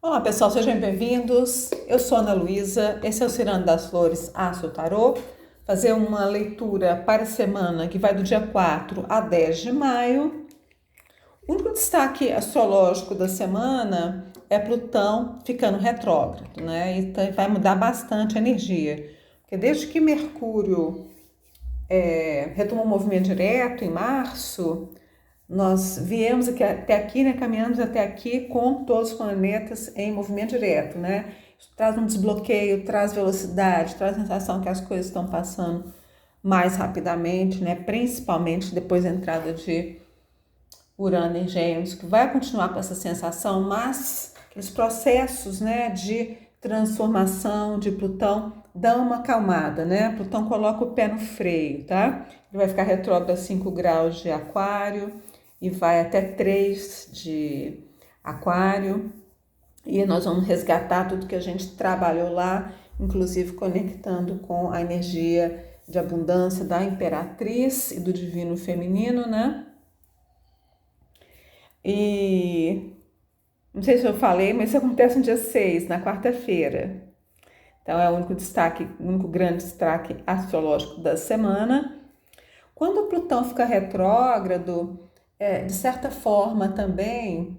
Olá pessoal, sejam bem-vindos. Eu sou Ana Luísa, esse é o Cirando das Flores Aço Tarô. Fazer uma leitura para a semana que vai do dia 4 a 10 de maio. O único destaque astrológico da semana é Plutão ficando retrógrado, né? Então vai mudar bastante a energia. Porque desde que Mercúrio retomou o movimento direto em março, nós viemos até aqui, né, caminhamos até aqui com todos os planetas em movimento direto, né? Isso traz um desbloqueio, traz velocidade, traz a sensação que as coisas estão passando mais rapidamente, né? Principalmente depois da entrada de Urano em Gêmeos, que vai continuar com essa sensação, mas aqueles processos, né, de transformação de Plutão dão uma acalmada, né? Plutão coloca o pé no freio, tá? Ele vai ficar retrógrado a 5 graus de Aquário e vai até 3 de Aquário. E nós vamos resgatar tudo que a gente trabalhou lá, inclusive conectando com a energia de abundância da Imperatriz e do Divino Feminino, né? E não sei se eu falei, mas isso acontece no dia 6, na quarta-feira. Então é o único destaque, o único grande destaque astrológico da semana. Quando o Plutão fica retrógrado, de certa forma também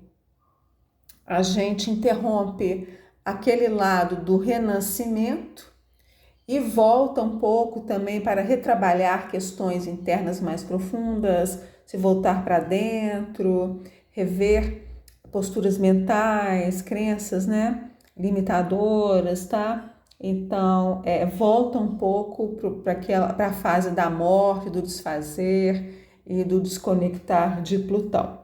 a gente interrompe aquele lado do renascimento e volta um pouco também para retrabalhar questões internas mais profundas, se voltar para dentro, rever posturas mentais, crenças, né, limitadoras, tá? Então, volta um pouco para a fase da morte, do desfazer e do desconectar de Plutão.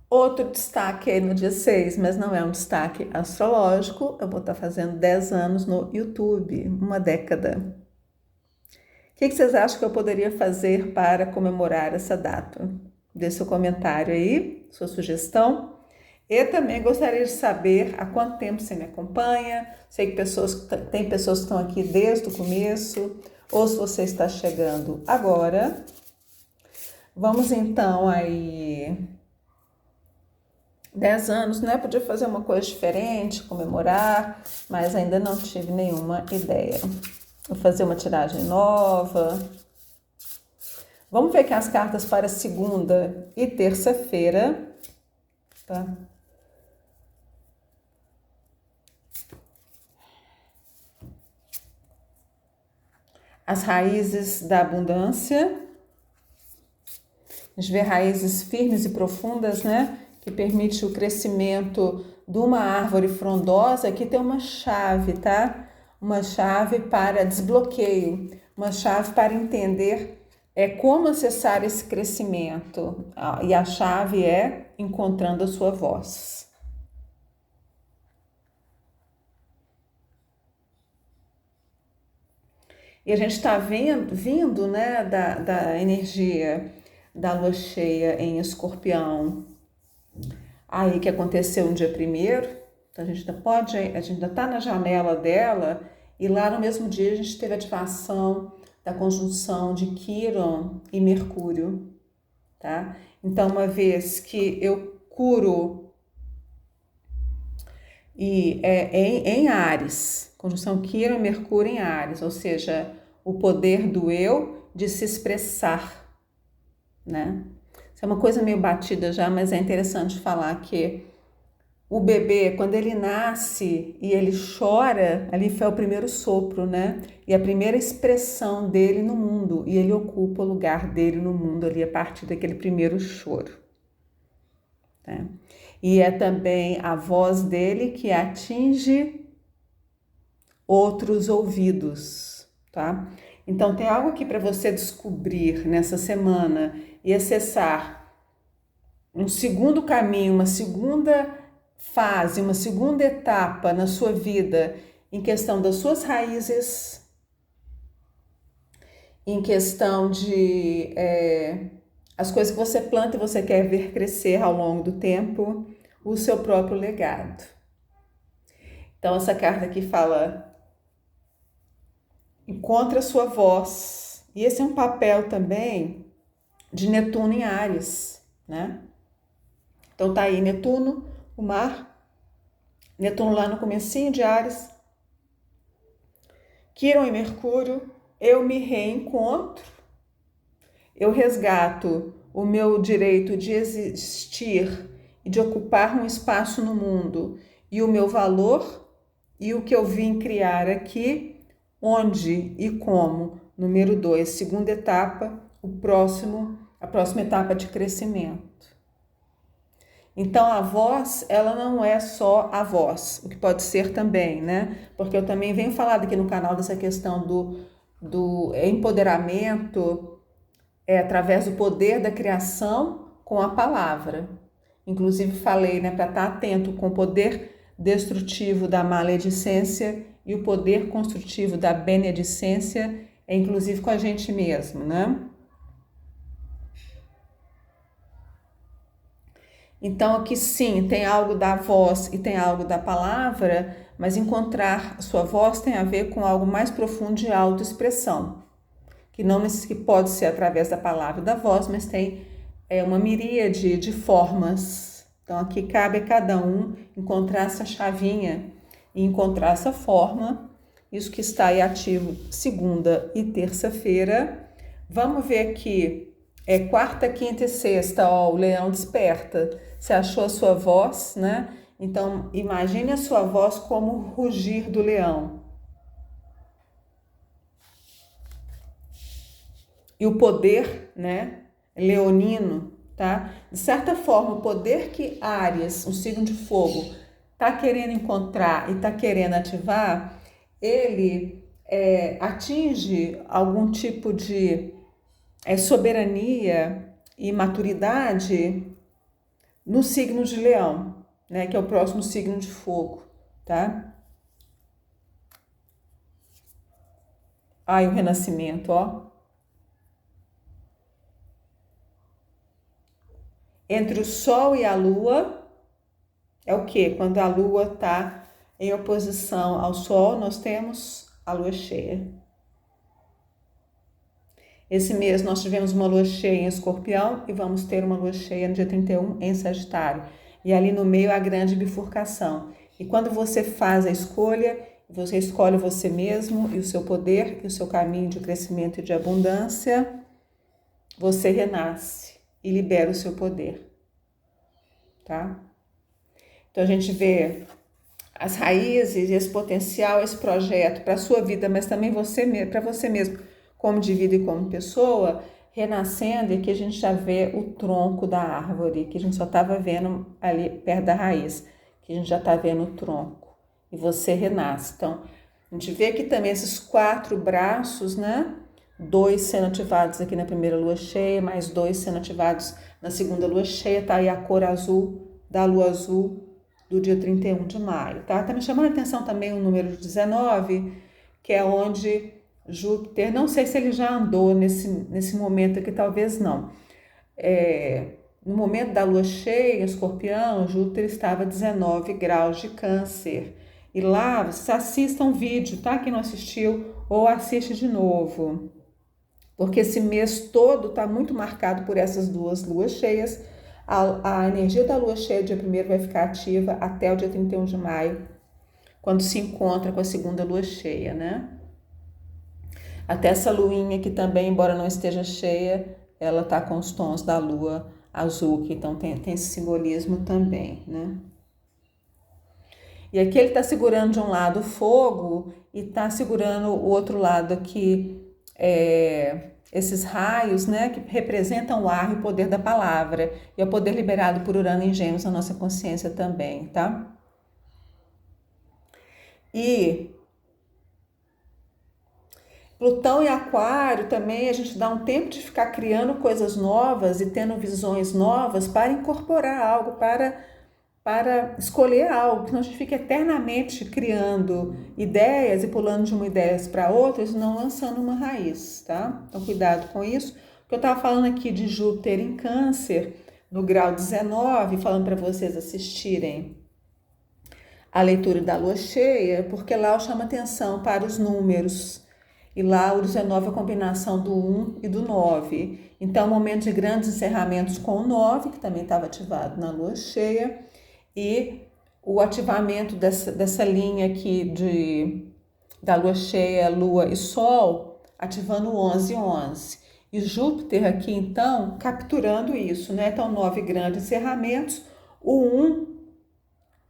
Outro destaque aí no dia 6, mas não é um destaque astrológico, eu vou estar fazendo 10 anos no YouTube, uma década. O que vocês acham que eu poderia fazer para comemorar essa data? Dê seu comentário aí, sua sugestão. E também gostaria de saber há quanto tempo você me acompanha. Sei que tem pessoas que estão aqui desde o começo, ou se você está chegando agora. Vamos então aí 10 anos, né? Podia fazer uma coisa diferente, comemorar, mas ainda não tive nenhuma ideia. Vou fazer uma tiragem nova. Vamos ver aqui as cartas para segunda e terça-feira, tá? As raízes da abundância. A gente vê raízes firmes e profundas, né? Que permite o crescimento de uma árvore frondosa. Aqui tem uma chave, tá? Uma chave para desbloqueio, uma chave para entender como acessar esse crescimento. E a chave é encontrando a sua voz. E a gente está vindo, né, da energia da lua cheia em Escorpião, aí que aconteceu no dia 1º, então a gente ainda está na janela dela, e lá no mesmo dia a gente teve a ativação da conjunção de Quirón e Mercúrio, tá? Então, uma vez que eu curo em Áries, conjunção Quirón e Mercúrio em Áries, ou seja, o poder do eu de se expressar, né? Isso é uma coisa meio batida já, mas é interessante falar que o bebê, quando ele nasce e ele chora, ali foi o primeiro sopro, né? E a primeira expressão dele no mundo, e ele ocupa o lugar dele no mundo ali a partir daquele primeiro choro, tá? E é também a voz dele que atinge outros ouvidos, tá? Então tem algo aqui para você descobrir nessa semana e acessar um segundo caminho, uma segunda fase, uma segunda etapa na sua vida em questão das suas raízes, em questão de as coisas que você planta e você quer ver crescer ao longo do tempo, o seu próprio legado. Então essa carta aqui fala: encontre a sua voz. E esse é um papel também de Netuno em Áries, né? Então tá aí Netuno, o mar, Netuno lá no comecinho de Áries, Quirón e Mercúrio, eu me reencontro, eu resgato o meu direito de existir e de ocupar um espaço no mundo e o meu valor e o que eu vim criar aqui, onde e como. Número 2, segunda etapa, a próxima etapa de crescimento. Então a voz, ela não é só a voz, o que pode ser também, né? Porque eu também venho falando aqui no canal dessa questão do empoderamento através do poder da criação com a palavra. Inclusive falei, né, para estar atento com o poder destrutivo da maledicência e o poder construtivo da benedicência, inclusive com a gente mesmo, né? Então aqui sim, tem algo da voz e tem algo da palavra, mas encontrar a sua voz tem a ver com algo mais profundo de autoexpressão, que pode ser através da palavra e da voz, mas tem uma miríade de formas. Então aqui cabe a cada um encontrar essa chavinha e encontrar essa forma. Isso que está aí ativo segunda e terça-feira. Vamos ver aqui, quarta, quinta e sexta, o leão desperta. Você achou a sua voz, né? Então imagine a sua voz como o rugir do leão. E o poder, né, leonino, tá? De certa forma, o poder que Áries, o signo de fogo, tá querendo encontrar e tá querendo ativar, ele atinge algum tipo de soberania e maturidade no signo de Leão, né, que é o próximo signo de fogo, tá? Ai, o renascimento, ó. Entre o Sol e a Lua, é o quê? Quando a Lua está em oposição ao Sol, nós temos a Lua cheia. Esse mês nós tivemos uma Lua cheia em Escorpião e vamos ter uma Lua cheia no dia 31 em Sagitário. E ali no meio a grande bifurcação. E quando você faz a escolha, você escolhe você mesmo e o seu poder e o seu caminho de crescimento e de abundância, você renasce e libera o seu poder, tá? Então a gente vê as raízes, esse potencial, esse projeto para a sua vida, mas também para você mesmo, como indivíduo e como pessoa, renascendo, e que a gente já vê o tronco da árvore, que a gente só estava vendo ali perto da raiz, que a gente já está vendo o tronco, e você renasce. Então, a gente vê aqui também esses 4 braços, né? 2 sendo ativados aqui na primeira lua cheia, mais 2 sendo ativados na segunda lua cheia, tá aí a cor azul da lua azul do dia 31 de maio, tá? Tá me chamando a atenção também o número 19, que é onde Júpiter, não sei se ele já andou nesse momento aqui, talvez não. No momento da lua cheia, Escorpião, Júpiter estava a 19 graus de Câncer. E lá, vocês assistam um vídeo, tá? Quem não assistiu, ou assiste de novo. Porque esse mês todo está muito marcado por essas 2 luas cheias. A energia da lua cheia, dia 1º, vai ficar ativa até o dia 31 de maio, quando se encontra com a segunda lua cheia, né? Até essa luinha que também, embora não esteja cheia, ela tá com os tons da lua azul, que então tem esse simbolismo também, né? E aqui ele tá segurando de um lado o fogo e tá segurando o outro lado aqui, esses raios, né, que representam o ar e o poder da palavra, e é o poder liberado por Urano em Gêmeos na nossa consciência também, tá? E Plutão em Aquário também, a gente dá um tempo de ficar criando coisas novas e tendo visões novas para incorporar algo, para escolher algo, senão a gente fica eternamente criando ideias e pulando de uma ideia para outra e não lançando uma raiz, tá? Então cuidado com isso. O que eu estava falando aqui de Júpiter em Câncer, no grau 19, falando para vocês assistirem a leitura da lua cheia, porque lá eu chamo atenção para os números. E lá o 19 é a combinação do 1 e do 9. Então, momento de grandes encerramentos com o 9, que também estava ativado na lua cheia, e o ativamento dessa linha aqui da lua cheia, lua e sol, ativando o 11-11. E Júpiter aqui, então, capturando isso, né? Então, 9 grandes encerramentos, o 1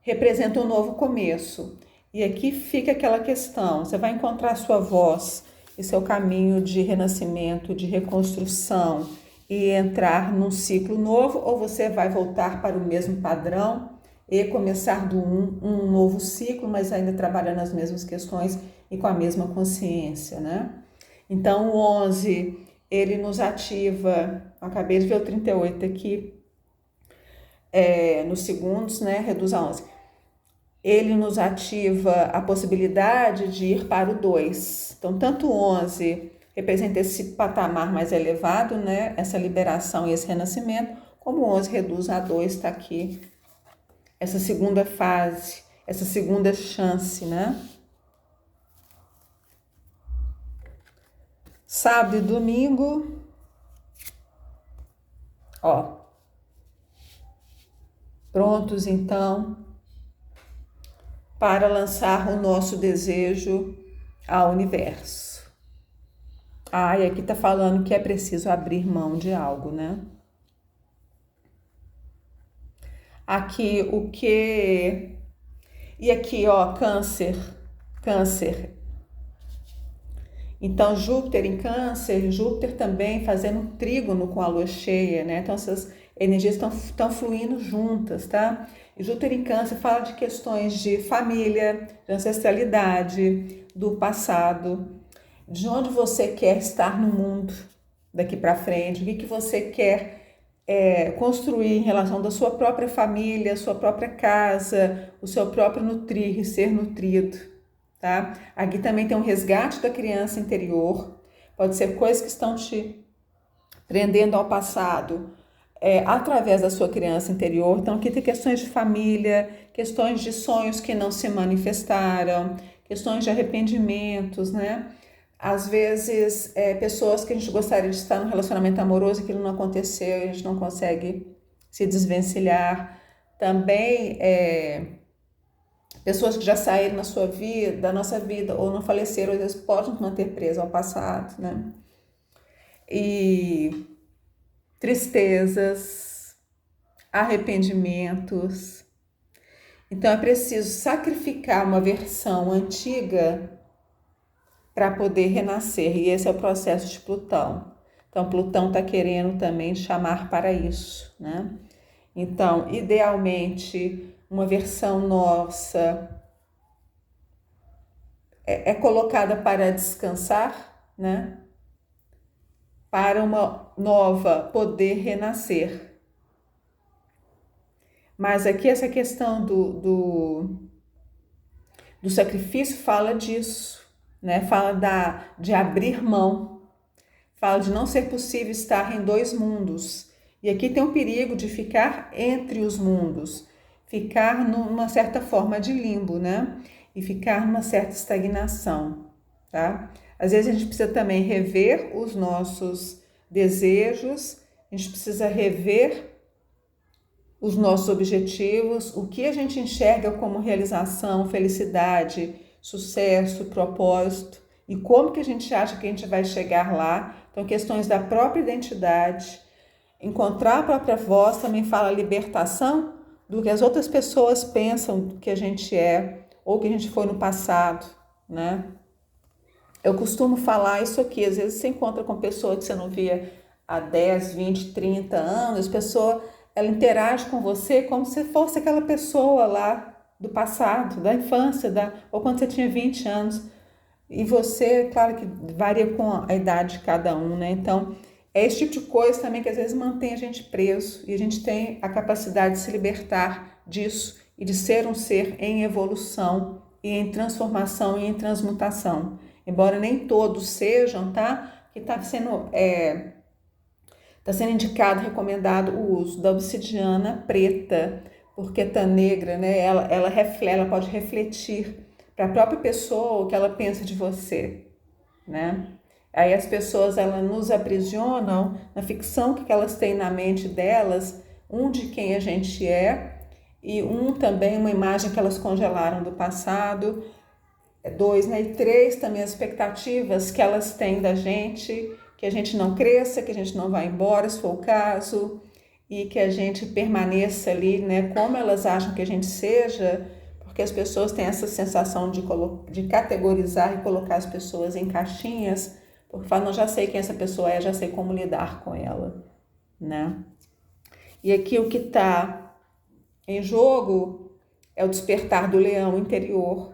representa um novo começo. E aqui fica aquela questão, você vai encontrar a sua voz, esse é o caminho de renascimento, de reconstrução e entrar num ciclo novo, ou você vai voltar para o mesmo padrão e começar do um novo ciclo, mas ainda trabalhando as mesmas questões e com a mesma consciência, né? Então, o 11, ele nos ativa, acabei de ver o 38 aqui, nos segundos, né? Reduz a 11. Ele nos ativa a possibilidade de ir para o 2. Então, tanto o 11 representa esse patamar mais elevado, né? Essa liberação e esse renascimento, como o 11 reduz a 2, está aqui. Essa segunda fase, essa segunda chance, né? Sábado e domingo, ó. Prontos, então, para lançar o nosso desejo ao universo. E aqui tá falando que é preciso abrir mão de algo, né? Aqui o que... E aqui, ó, Câncer. Então, Júpiter em Câncer, Júpiter também fazendo um trígono com a lua cheia, né? Então, essas energias estão fluindo juntas, tá? E Júpiter em Câncer fala de questões de família, de ancestralidade, do passado, de onde você quer estar no mundo daqui para frente, o que você quer construir em relação da sua própria família, sua própria casa, o seu próprio nutrir e ser nutrido. Tá? Aqui também tem um resgate da criança interior, pode ser coisas que estão te prendendo ao passado através da sua criança interior. Então aqui tem questões de família, questões de sonhos que não se manifestaram, questões de arrependimentos, né? Às vezes pessoas que a gente gostaria de estar num relacionamento amoroso e aquilo não aconteceu, a gente não consegue se desvencilhar. Também pessoas que já saíram da nossa vida, ou não faleceram, às vezes podem nos manter presos ao passado, né? E tristezas, arrependimentos. Então é preciso sacrificar uma versão antiga para poder renascer, e esse é o processo de Plutão. Então Plutão está querendo também chamar para isso, né? Então, idealmente, uma versão nossa é colocada para descansar, né? Para uma nova poder renascer. Mas aqui essa questão do sacrifício fala disso, né? Fala de abrir mão, fala de não ser possível estar em 2 mundos. E aqui tem o perigo de ficar entre os mundos, ficar numa certa forma de limbo, né? E ficar numa certa estagnação, tá? Às vezes a gente precisa também rever os nossos desejos, a gente precisa rever os nossos objetivos, o que a gente enxerga como realização, felicidade, sucesso, propósito, e como que a gente acha que a gente vai chegar lá. Então, questões da própria identidade, encontrar a própria voz também fala libertação do que as outras pessoas pensam que a gente é, ou que a gente foi no passado, né? Eu costumo falar isso aqui, às vezes você encontra com pessoa que você não via há 10, 20, 30 anos, a pessoa, ela interage com você como se fosse aquela pessoa lá do passado, da infância, ou quando você tinha 20 anos. E você, claro que varia com a idade de cada um, né? Então, é esse tipo de coisa também que às vezes mantém a gente preso, e a gente tem a capacidade de se libertar disso e de ser um ser em evolução e em transformação e em transmutação. Embora nem todos sejam, tá? Que está sendo indicado, recomendado o uso da obsidiana preta, porque tá negra, né? Ela pode refletir para a própria pessoa o que ela pensa de você, né? Aí as pessoas, elas nos aprisionam na ficção que elas têm na mente delas, de quem a gente é, E 1 também, uma imagem que elas congelaram do passado. 2, né? E 3 também as expectativas que elas têm da gente, que a gente não cresça, que a gente não vá embora, se for o caso, e que a gente permaneça ali, né? Como elas acham que a gente seja, porque as pessoas têm essa sensação de categorizar e colocar as pessoas em caixinhas, porque falam, não, já sei quem essa pessoa é, já sei como lidar com ela, né? E aqui o que está em jogo é o despertar do leão interior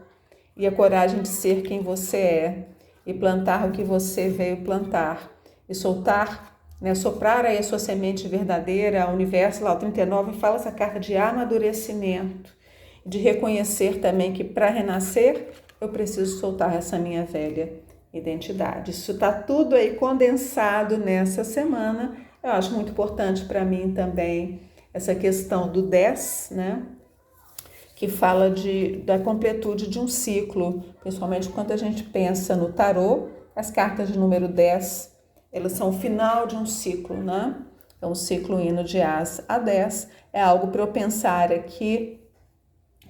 e a coragem de ser quem você é e plantar o que você veio plantar e soltar, né, soprar aí a sua semente verdadeira ao universo. Lá o 39 fala essa carta de amadurecimento, de reconhecer também que para renascer eu preciso soltar essa minha velha identidade. Isso está tudo aí condensado nessa semana. Eu acho muito importante para mim também essa questão do 10, né? Que fala da completude de um ciclo, principalmente quando a gente pensa no tarô. As cartas de número 10, elas são o final de um ciclo, né? Então, o ciclo indo de As a 10 é algo para eu pensar aqui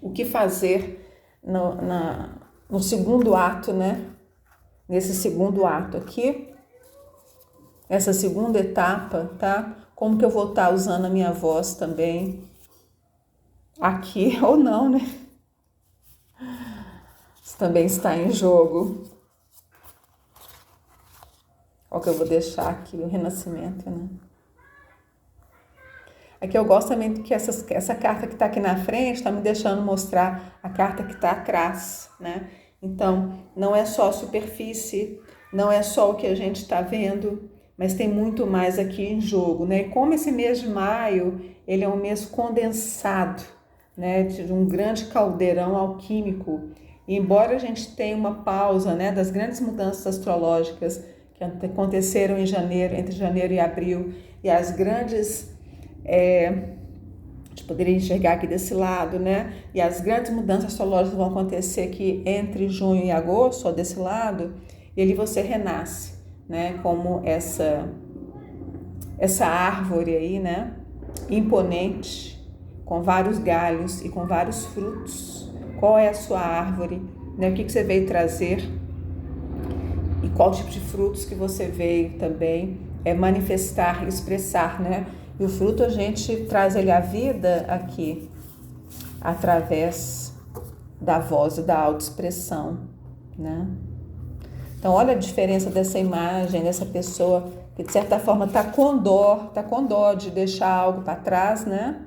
o que fazer no segundo ato, né? Nesse segundo ato aqui, essa segunda etapa, tá? Como que eu vou estar usando a minha voz também aqui ou não, né? Isso também está em jogo. Qual que eu vou deixar aqui? O renascimento, né? Aqui eu gosto também que essa carta que está aqui na frente está me deixando mostrar a carta que está atrás, né? Então, não é só a superfície, não é só o que a gente está vendo, mas tem muito mais aqui em jogo, né? E como esse mês de maio, ele é um mês condensado, né? De um grande caldeirão alquímico. E embora a gente tenha uma pausa, né, das grandes mudanças astrológicas que aconteceram em janeiro, entre janeiro e abril, e as grandes... a gente poderia enxergar aqui desse lado, né? E as grandes mudanças astrológicas vão acontecer aqui entre junho e agosto, só desse lado, e ali você renasce, né? Como essa árvore aí, né? Imponente, com vários galhos e com vários frutos. Qual é a sua árvore? Né? O que você veio trazer? E qual tipo de frutos que você veio também manifestar, expressar, né? E o fruto a gente traz ele à vida aqui, através da voz e da autoexpressão, né? Então, olha a diferença dessa imagem, dessa pessoa que de certa forma tá com dó de deixar algo para trás, né?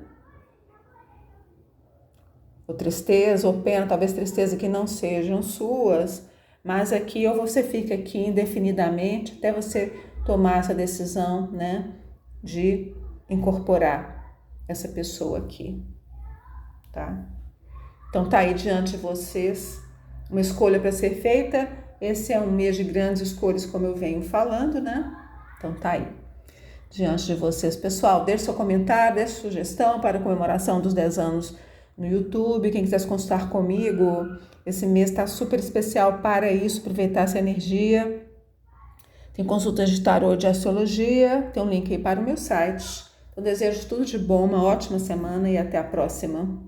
Ou tristeza, ou pena, talvez tristeza que não sejam suas, mas aqui ou você fica aqui indefinidamente até você tomar essa decisão, né? De incorporar essa pessoa aqui, tá? Então tá aí diante de vocês uma escolha para ser feita. Esse é um mês de grandes escolhas, como eu venho falando, né? Então tá aí diante de vocês, pessoal. Deixe seu comentário, deixe sugestão para a comemoração dos 10 anos no YouTube. Quem quiser se consultar comigo, esse mês está super especial para isso, aproveitar essa energia. Tem consultas de tarô, de astrologia, tem um link aí para o meu site. Eu desejo tudo de bom, uma ótima semana e até a próxima.